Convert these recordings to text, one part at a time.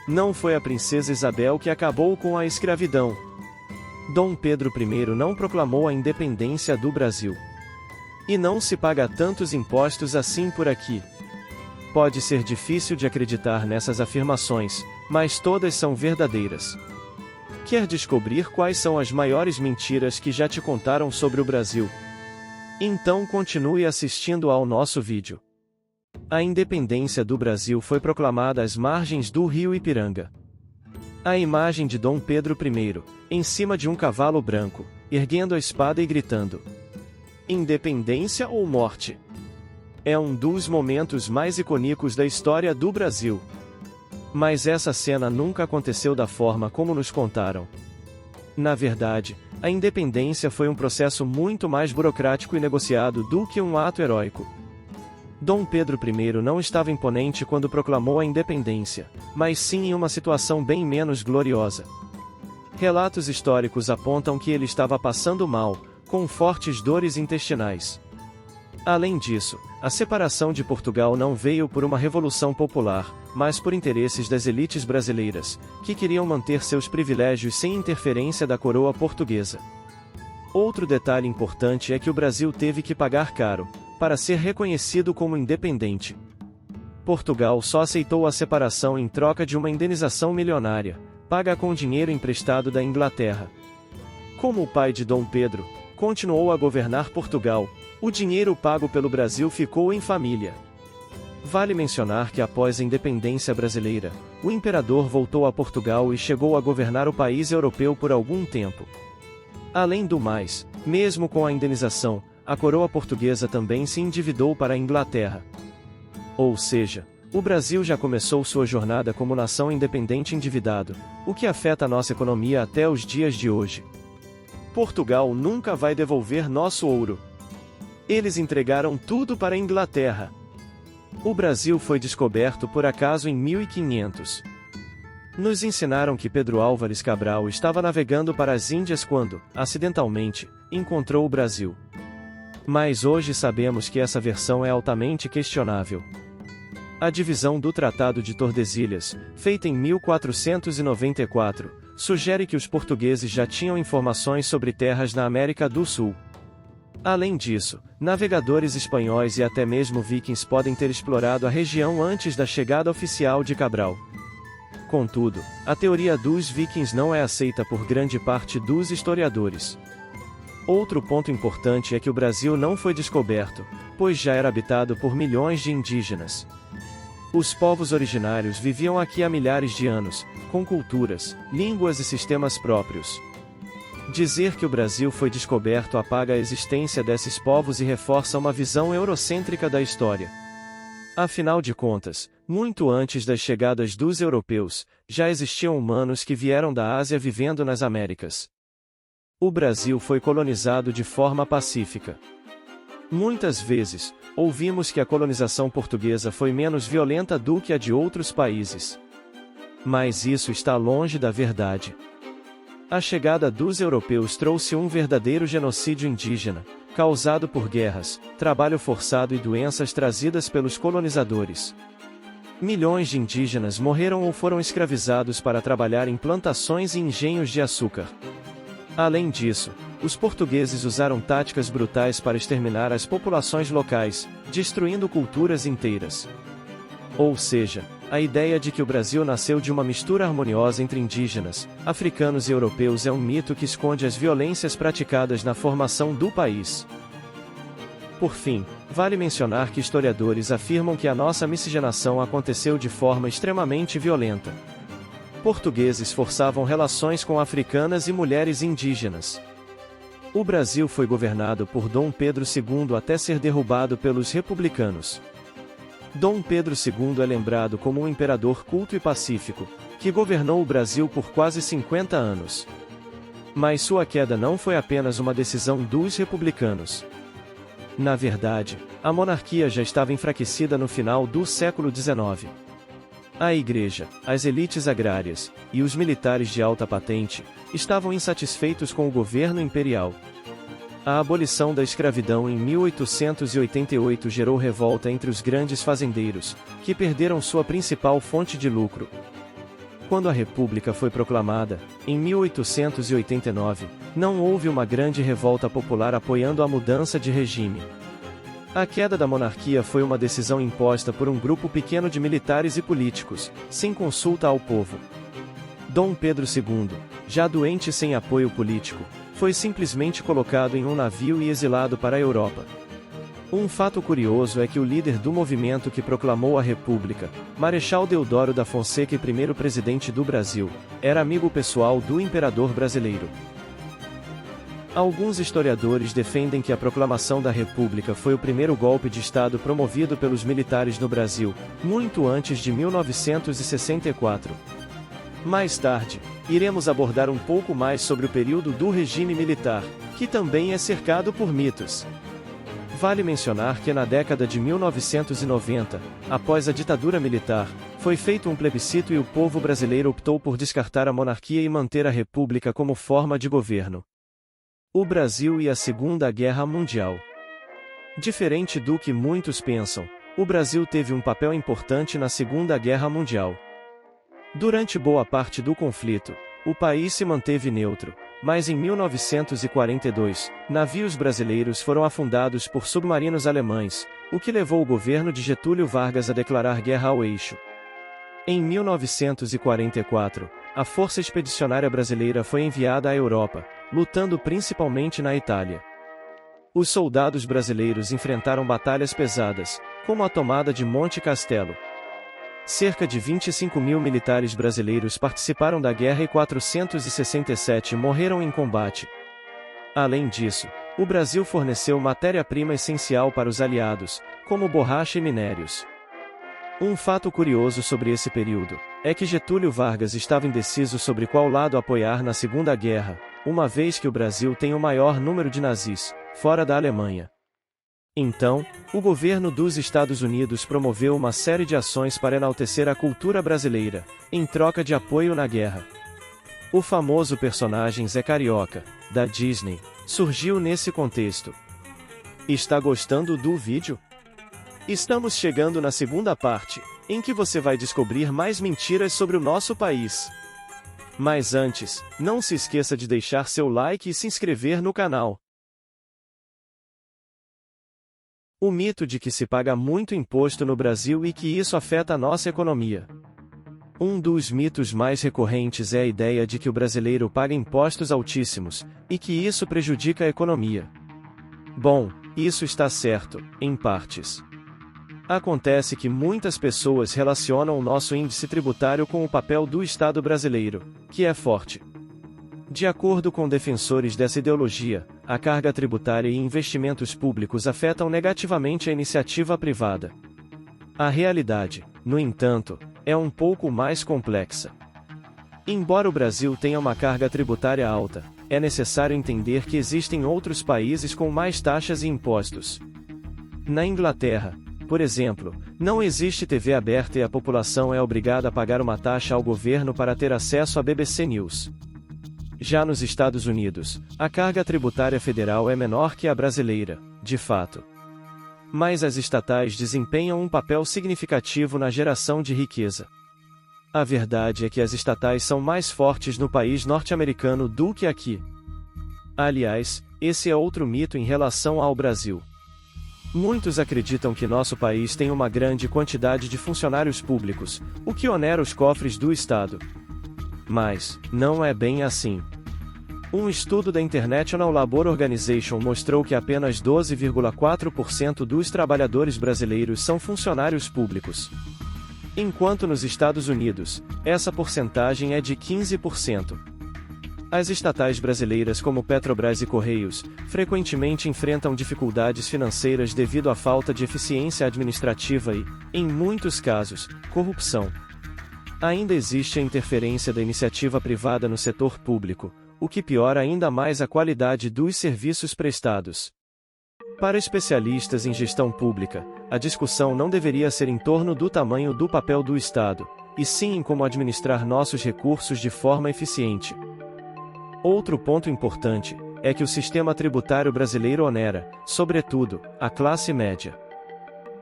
Não foi a princesa Isabel que acabou com a escravidão. Dom Pedro I não proclamou a independência do Brasil. E não se paga tantos impostos assim por aqui. Pode ser difícil de acreditar nessas afirmações, mas todas são verdadeiras. Quer descobrir quais são as maiores mentiras que já te contaram sobre o Brasil? Então continue assistindo ao nosso vídeo. A independência do Brasil foi proclamada às margens do rio Ipiranga. A imagem de Dom Pedro I, em cima de um cavalo branco, erguendo a espada e gritando: "Independência ou morte?", é um dos momentos mais icônicos da história do Brasil. Mas essa cena nunca aconteceu da forma como nos contaram. Na verdade, a independência foi um processo muito mais burocrático e negociado do que um ato heróico. Dom Pedro I não estava imponente quando proclamou a independência, mas sim em uma situação bem menos gloriosa. Relatos históricos apontam que ele estava passando mal, com fortes dores intestinais. Além disso, a separação de Portugal não veio por uma revolução popular, mas por interesses das elites brasileiras, que queriam manter seus privilégios sem interferência da coroa portuguesa. Outro detalhe importante é que o Brasil teve que pagar caro para ser reconhecido como independente. Portugal só aceitou a separação em troca de uma indenização milionária, paga com dinheiro emprestado da Inglaterra. Como o pai de Dom Pedro continuou a governar Portugal, o dinheiro pago pelo Brasil ficou em família. Vale mencionar que após a independência brasileira, o imperador voltou a Portugal e chegou a governar o país europeu por algum tempo. Além do mais, mesmo com a indenização, a coroa portuguesa também se endividou para a Inglaterra. Ou seja, o Brasil já começou sua jornada como nação independente endividado, o que afeta nossa economia até os dias de hoje. Portugal nunca vai devolver nosso ouro. Eles entregaram tudo para a Inglaterra. O Brasil foi descoberto por acaso em 1500. Nos ensinaram que Pedro Álvares Cabral estava navegando para as Índias quando, acidentalmente, encontrou o Brasil. Mas hoje sabemos que essa versão é altamente questionável. A divisão do Tratado de Tordesilhas, feita em 1494, sugere que os portugueses já tinham informações sobre terras na América do Sul. Além disso, navegadores espanhóis e até mesmo vikings podem ter explorado a região antes da chegada oficial de Cabral. Contudo, a teoria dos vikings não é aceita por grande parte dos historiadores. Outro ponto importante é que o Brasil não foi descoberto, pois já era habitado por milhões de indígenas. Os povos originários viviam aqui há milhares de anos, com culturas, línguas e sistemas próprios. Dizer que o Brasil foi descoberto apaga a existência desses povos e reforça uma visão eurocêntrica da história. Afinal de contas, muito antes das chegadas dos europeus, já existiam humanos que vieram da Ásia vivendo nas Américas. O Brasil foi colonizado de forma pacífica. Muitas vezes, ouvimos que a colonização portuguesa foi menos violenta do que a de outros países. Mas isso está longe da verdade. A chegada dos europeus trouxe um verdadeiro genocídio indígena, causado por guerras, trabalho forçado e doenças trazidas pelos colonizadores. Milhões de indígenas morreram ou foram escravizados para trabalhar em plantações e engenhos de açúcar. Além disso, os portugueses usaram táticas brutais para exterminar as populações locais, destruindo culturas inteiras. Ou seja, a ideia de que o Brasil nasceu de uma mistura harmoniosa entre indígenas, africanos e europeus é um mito que esconde as violências praticadas na formação do país. Por fim, vale mencionar que historiadores afirmam que a nossa miscigenação aconteceu de forma extremamente violenta. Portugueses forçavam relações com africanas e mulheres indígenas. O Brasil foi governado por Dom Pedro II até ser derrubado pelos republicanos. Dom Pedro II é lembrado como um imperador culto e pacífico, que governou o Brasil por quase 50 anos. Mas sua queda não foi apenas uma decisão dos republicanos. Na verdade, a monarquia já estava enfraquecida no final do século XIX. A igreja, as elites agrárias, e os militares de alta patente, estavam insatisfeitos com o governo imperial. A abolição da escravidão em 1888 gerou revolta entre os grandes fazendeiros, que perderam sua principal fonte de lucro. Quando a República foi proclamada, em 1889, não houve uma grande revolta popular apoiando a mudança de regime. A queda da monarquia foi uma decisão imposta por um grupo pequeno de militares e políticos, sem consulta ao povo. Dom Pedro II, já doente e sem apoio político, foi simplesmente colocado em um navio e exilado para a Europa. Um fato curioso é que o líder do movimento que proclamou a República, Marechal Deodoro da Fonseca e primeiro presidente do Brasil, era amigo pessoal do imperador brasileiro. Alguns historiadores defendem que a proclamação da República foi o primeiro golpe de Estado promovido pelos militares no Brasil, muito antes de 1964. Mais tarde, iremos abordar um pouco mais sobre o período do regime militar, que também é cercado por mitos. Vale mencionar que na década de 1990, após a ditadura militar, foi feito um plebiscito e o povo brasileiro optou por descartar a monarquia e manter a república como forma de governo. O Brasil e a Segunda Guerra Mundial. Diferente do que muitos pensam, o Brasil teve um papel importante na Segunda Guerra Mundial. Durante boa parte do conflito, o país se manteve neutro, mas em 1942, navios brasileiros foram afundados por submarinos alemães, o que levou o governo de Getúlio Vargas a declarar guerra ao eixo. Em 1944, a Força Expedicionária Brasileira foi enviada à Europa, lutando principalmente na Itália. Os soldados brasileiros enfrentaram batalhas pesadas, como a tomada de Monte Castelo. Cerca de 25 mil militares brasileiros participaram da guerra e 467 morreram em combate. Além disso, o Brasil forneceu matéria-prima essencial para os aliados, como borracha e minérios. Um fato curioso sobre esse período é que Getúlio Vargas estava indeciso sobre qual lado apoiar na Segunda Guerra, uma vez que o Brasil tem o maior número de nazis, fora da Alemanha. Então, o governo dos Estados Unidos promoveu uma série de ações para enaltecer a cultura brasileira, em troca de apoio na guerra. O famoso personagem Zé Carioca, da Disney, surgiu nesse contexto. Está gostando do vídeo? Estamos chegando na segunda parte, em que você vai descobrir mais mentiras sobre o nosso país. Mas antes, não se esqueça de deixar seu like e se inscrever no canal. O mito de que se paga muito imposto no Brasil e que isso afeta a nossa economia. Um dos mitos mais recorrentes é a ideia de que o brasileiro paga impostos altíssimos, e que isso prejudica a economia. Bom, isso está certo, em partes. Acontece que muitas pessoas relacionam o nosso índice tributário com o papel do Estado brasileiro, que é forte. De acordo com defensores dessa ideologia, a carga tributária e investimentos públicos afetam negativamente a iniciativa privada. A realidade, no entanto, é um pouco mais complexa. Embora o Brasil tenha uma carga tributária alta, é necessário entender que existem outros países com mais taxas e impostos. Na Inglaterra, por exemplo, não existe TV aberta e a população é obrigada a pagar uma taxa ao governo para ter acesso à BBC News. Já nos Estados Unidos, a carga tributária federal é menor que a brasileira, de fato. Mas as estatais desempenham um papel significativo na geração de riqueza. A verdade é que as estatais são mais fortes no país norte-americano do que aqui. Aliás, esse é outro mito em relação ao Brasil. Muitos acreditam que nosso país tem uma grande quantidade de funcionários públicos, o que onera os cofres do Estado. Mas, não é bem assim. Um estudo da International Labour Organization mostrou que apenas 12,4% dos trabalhadores brasileiros são funcionários públicos. Enquanto nos Estados Unidos, essa porcentagem é de 15%. As estatais brasileiras como Petrobras e Correios, frequentemente enfrentam dificuldades financeiras devido à falta de eficiência administrativa e, em muitos casos, corrupção. Ainda existe a interferência da iniciativa privada no setor público, o que piora ainda mais a qualidade dos serviços prestados. Para especialistas em gestão pública, a discussão não deveria ser em torno do tamanho do papel do Estado, e sim em como administrar nossos recursos de forma eficiente. Outro ponto importante é que o sistema tributário brasileiro onera, sobretudo, a classe média.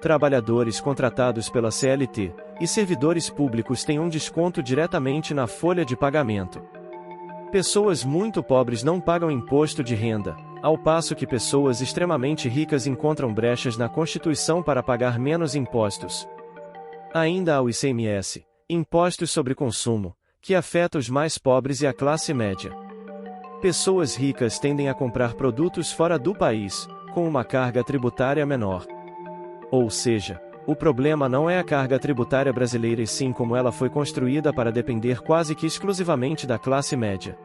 Trabalhadores contratados pela CLT, e servidores públicos têm um desconto diretamente na folha de pagamento. Pessoas muito pobres não pagam imposto de renda, ao passo que pessoas extremamente ricas encontram brechas na Constituição para pagar menos impostos. Ainda há o ICMS, Impostos sobre Consumo, que afeta os mais pobres e a classe média. Pessoas ricas tendem a comprar produtos fora do país, com uma carga tributária menor. Ou seja, o problema não é a carga tributária brasileira e sim como ela foi construída para depender quase que exclusivamente da classe média.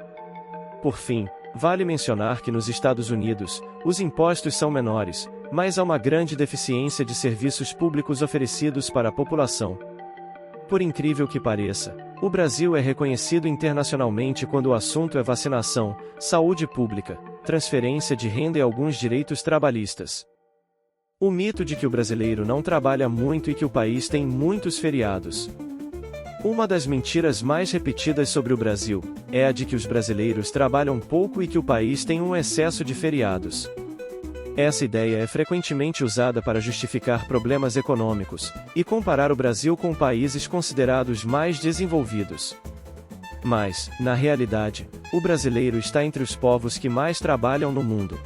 Por fim, vale mencionar que nos Estados Unidos, os impostos são menores, mas há uma grande deficiência de serviços públicos oferecidos para a população. Por incrível que pareça, o Brasil é reconhecido internacionalmente quando o assunto é vacinação, saúde pública, transferência de renda e alguns direitos trabalhistas. O mito de que o brasileiro não trabalha muito e que o país tem muitos feriados. Uma das mentiras mais repetidas sobre o Brasil é a de que os brasileiros trabalham pouco e que o país tem um excesso de feriados. Essa ideia é frequentemente usada para justificar problemas econômicos e comparar o Brasil com países considerados mais desenvolvidos. Mas, na realidade, o brasileiro está entre os povos que mais trabalham no mundo.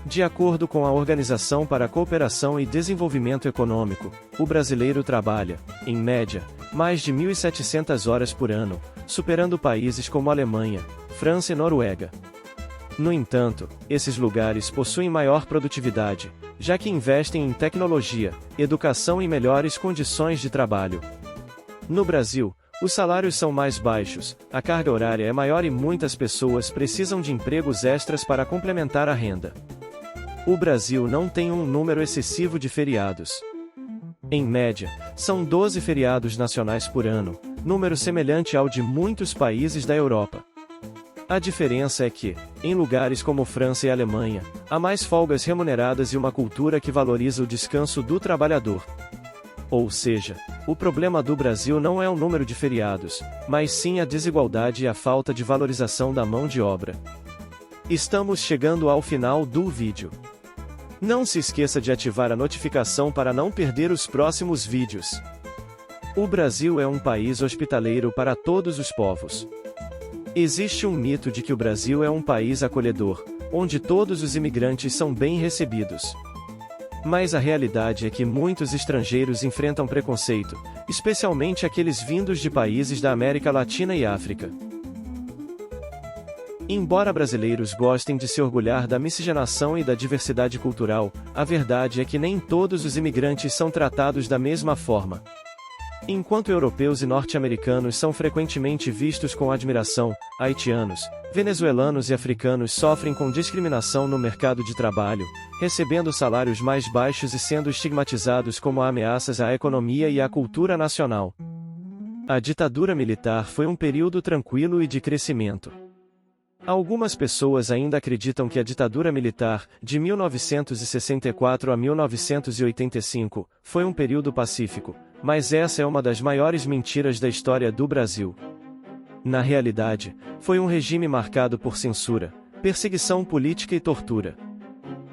De acordo com a Organização para a Cooperação e Desenvolvimento Econômico, o brasileiro trabalha, em média, mais de 1.700 horas por ano, superando países como Alemanha, França e Noruega. No entanto, esses lugares possuem maior produtividade, já que investem em tecnologia, educação e melhores condições de trabalho. No Brasil, os salários são mais baixos, a carga horária é maior e muitas pessoas precisam de empregos extras para complementar a renda. O Brasil não tem um número excessivo de feriados. Em média, são 12 feriados nacionais por ano, número semelhante ao de muitos países da Europa. A diferença é que, em lugares como França e Alemanha, há mais folgas remuneradas e uma cultura que valoriza o descanso do trabalhador. Ou seja, o problema do Brasil não é o número de feriados, mas sim a desigualdade e a falta de valorização da mão de obra. Estamos chegando ao final do vídeo. Não se esqueça de ativar a notificação para não perder os próximos vídeos. O Brasil é um país hospitaleiro para todos os povos. Existe um mito de que o Brasil é um país acolhedor, onde todos os imigrantes são bem recebidos. Mas a realidade é que muitos estrangeiros enfrentam preconceito, especialmente aqueles vindos de países da América Latina e África. Embora brasileiros gostem de se orgulhar da miscigenação e da diversidade cultural, a verdade é que nem todos os imigrantes são tratados da mesma forma. Enquanto europeus e norte-americanos são frequentemente vistos com admiração, haitianos, venezuelanos e africanos sofrem com discriminação no mercado de trabalho, recebendo salários mais baixos e sendo estigmatizados como ameaças à economia e à cultura nacional. A ditadura militar foi um período tranquilo e de crescimento. Algumas pessoas ainda acreditam que a ditadura militar, de 1964 a 1985, foi um período pacífico, mas essa é uma das maiores mentiras da história do Brasil. Na realidade, foi um regime marcado por censura, perseguição política e tortura.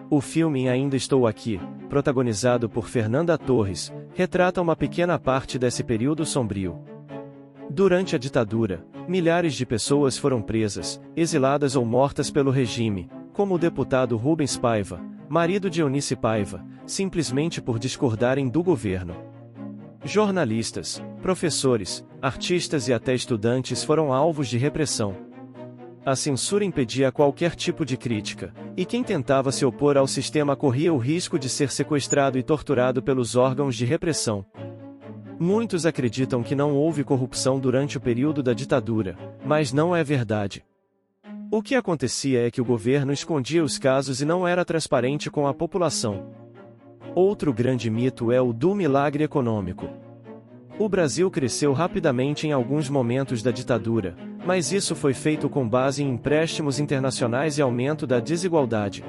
O filme Ainda Estou Aqui, protagonizado por Fernanda Torres, retrata uma pequena parte desse período sombrio. Durante a ditadura, milhares de pessoas foram presas, exiladas ou mortas pelo regime, como o deputado Rubens Paiva, marido de Eunice Paiva, simplesmente por discordarem do governo. Jornalistas, professores, artistas e até estudantes foram alvos de repressão. A censura impedia qualquer tipo de crítica, e quem tentava se opor ao sistema corria o risco de ser sequestrado e torturado pelos órgãos de repressão. Muitos acreditam que não houve corrupção durante o período da ditadura, mas não é verdade. O que acontecia é que o governo escondia os casos e não era transparente com a população. Outro grande mito é o do milagre econômico. O Brasil cresceu rapidamente em alguns momentos da ditadura, mas isso foi feito com base em empréstimos internacionais e aumento da desigualdade.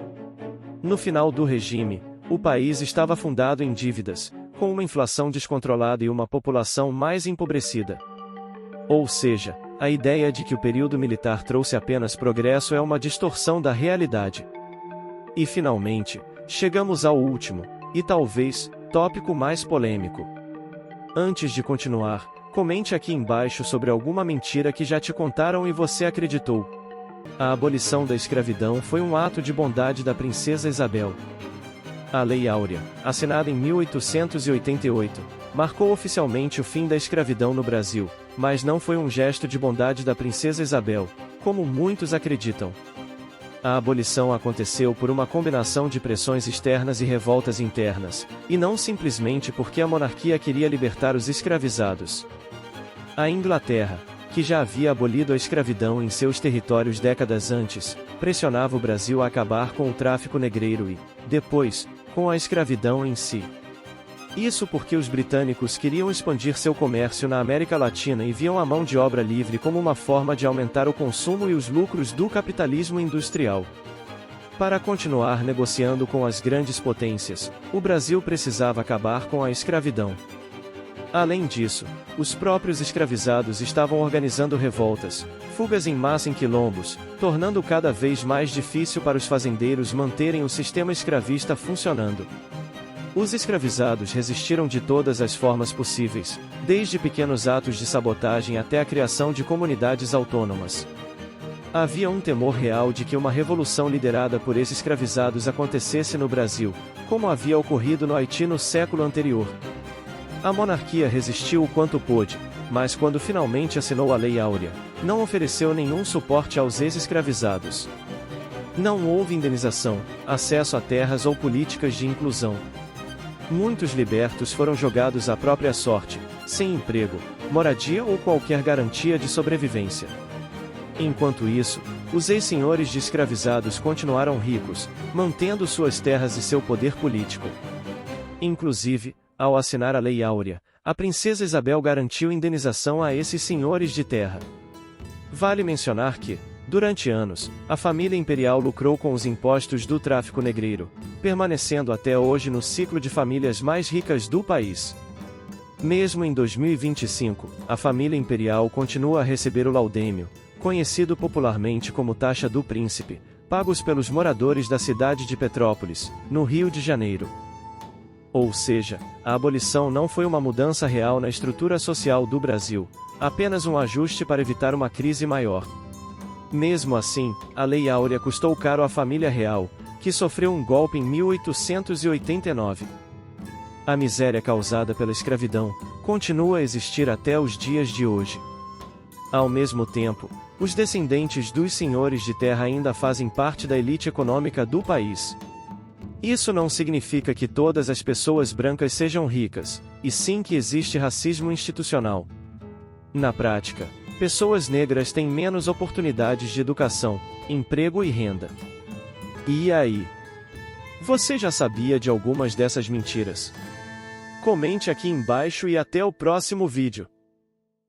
No final do regime, o país estava afundado em dívidas, com uma inflação descontrolada e uma população mais empobrecida. Ou seja, a ideia de que o período militar trouxe apenas progresso é uma distorção da realidade. E finalmente, chegamos ao último, e talvez, tópico mais polêmico. Antes de continuar, comente aqui embaixo sobre alguma mentira que já te contaram e você acreditou. A abolição da escravidão foi um ato de bondade da princesa Isabel. A Lei Áurea, assinada em 1888, marcou oficialmente o fim da escravidão no Brasil, mas não foi um gesto de bondade da princesa Isabel, como muitos acreditam. A abolição aconteceu por uma combinação de pressões externas e revoltas internas, e não simplesmente porque a monarquia queria libertar os escravizados. A Inglaterra, que já havia abolido a escravidão em seus territórios décadas antes, pressionava o Brasil a acabar com o tráfico negreiro e, depois, com a escravidão em si. Isso porque os britânicos queriam expandir seu comércio na América Latina e viam a mão de obra livre como uma forma de aumentar o consumo e os lucros do capitalismo industrial. Para continuar negociando com as grandes potências, o Brasil precisava acabar com a escravidão. Além disso, os próprios escravizados estavam organizando revoltas, fugas em massa em quilombos, tornando cada vez mais difícil para os fazendeiros manterem o sistema escravista funcionando. Os escravizados resistiram de todas as formas possíveis, desde pequenos atos de sabotagem até a criação de comunidades autônomas. Havia um temor real de que uma revolução liderada por esses escravizados acontecesse no Brasil, como havia ocorrido no Haiti no século anterior. A monarquia resistiu o quanto pôde, mas quando finalmente assinou a Lei Áurea, não ofereceu nenhum suporte aos ex-escravizados. Não houve indenização, acesso a terras ou políticas de inclusão. Muitos libertos foram jogados à própria sorte, sem emprego, moradia ou qualquer garantia de sobrevivência. Enquanto isso, os ex-senhores de escravizados continuaram ricos, mantendo suas terras e seu poder político. Inclusive, ao assinar a Lei Áurea, a princesa Isabel garantiu indenização a esses senhores de terra. Vale mencionar que, durante anos, a família imperial lucrou com os impostos do tráfico negreiro, permanecendo até hoje no ciclo de famílias mais ricas do país. Mesmo em 2025, a família imperial continua a receber o laudêmio, conhecido popularmente como Taxa do Príncipe, pagos pelos moradores da cidade de Petrópolis, no Rio de Janeiro. Ou seja, a abolição não foi uma mudança real na estrutura social do Brasil, apenas um ajuste para evitar uma crise maior. Mesmo assim, a Lei Áurea custou caro à família real, que sofreu um golpe em 1889. A miséria causada pela escravidão continua a existir até os dias de hoje. Ao mesmo tempo, os descendentes dos senhores de terra ainda fazem parte da elite econômica do país. Isso não significa que todas as pessoas brancas sejam ricas, e sim que existe racismo institucional. Na prática, pessoas negras têm menos oportunidades de educação, emprego e renda. E aí? Você já sabia de algumas dessas mentiras? Comente aqui embaixo e até o próximo vídeo.